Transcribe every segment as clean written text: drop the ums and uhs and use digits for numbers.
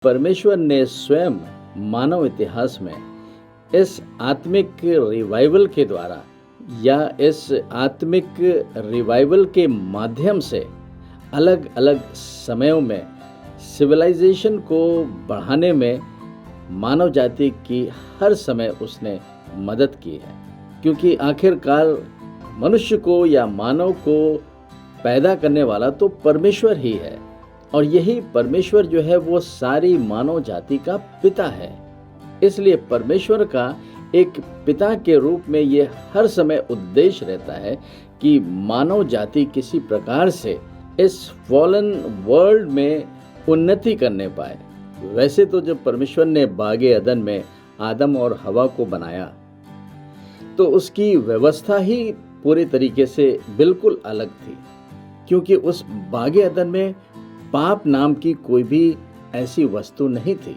परमेश्वर ने स्वयं मानव इतिहास में इस आत्मिक रिवाइवल के द्वारा या इस आत्मिक रिवाइवल के माध्यम से अलग अलग समयों में सिविलाइजेशन को बढ़ाने में मानव जाति की हर समय उसने मदद की है। क्योंकि आखिरकार मनुष्य को या मानव को पैदा करने वाला तो परमेश्वर ही है, और यही परमेश्वर जो है वो सारी मानव जाति का पिता है। इसलिए परमेश्वर का एक पिता के रूप में ये हर समय उद्देश्य रहता है कि मानव जाति किसी प्रकार से इस फॉलन वर्ल्ड में उन्नति करने पाए। वैसे तो जब परमेश्वर ने बागे अदन में आदम और हवा को बनाया तो उसकी व्यवस्था ही पूरे तरीके से बिल्कुल अलग थी, क्योंकि उस बागे अदन में पाप नाम की कोई भी ऐसी वस्तु नहीं थी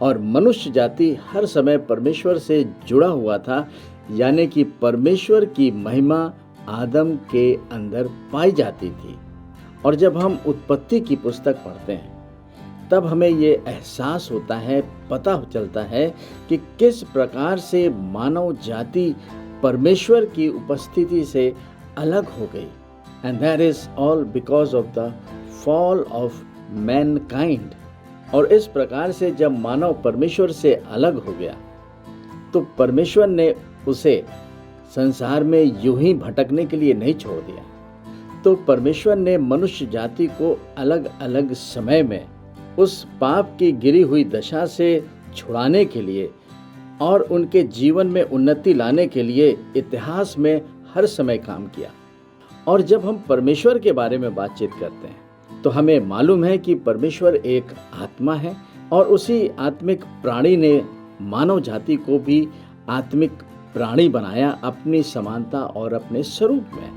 और मनुष्य जाति हर समय परमेश्वर से जुड़ा हुआ था, यानी कि परमेश्वर की महिमा आदम के अंदर पाई जाती थी। और जब हम उत्पत्ति की पुस्तक पढ़ते हैं तब हमें ये एहसास होता है, पता चलता है कि किस प्रकार से मानव जाति परमेश्वर की उपस्थिति से अलग हो गई। And that is all because of the fall of Mankind. और इस प्रकार से जब मानव परमेश्वर से अलग हो गया तो परमेश्वर ने उसे संसार में यूं ही भटकने के लिए नहीं छोड़ दिया। तो परमेश्वर ने मनुष्य जाति को अलग अलग समय में उस पाप की गिरी हुई दशा से छुड़ाने के लिए और उनके जीवन में उन्नति लाने के लिए इतिहास में हर समय काम किया। और जब हम परमेश्वर के बारे में बातचीत करते हैं तो हमें मालूम है कि परमेश्वर एक आत्मा है और उसी आत्मिक प्राणी ने मानव जाति को भी आत्मिक प्राणी बनाया अपनी समानता और अपने स्वरूप में।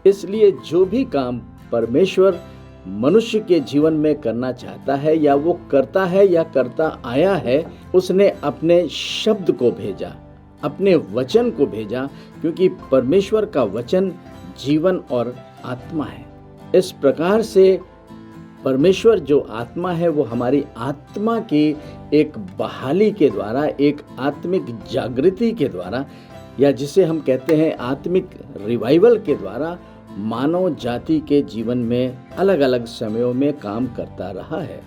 इसलिए जो भी काम परमेश्वर मनुष्य के जीवन में करना चाहता है या वो करता है या करता आया है, उसने अपने शब्द को भेजा, अपने वचन को भेजा, क्योंकि परमेश्वर का वचन जीवन और आत्मा है। इस प्रकार से परमेश्वर जो आत्मा है वो हमारी आत्मा की एक बहाली के द्वारा, एक आत्मिक जागृति के द्वारा, या जिसे हम कहते हैं आत्मिक रिवाइवल के द्वारा मानव जाति के जीवन में अलग अलग समयों में काम करता रहा है।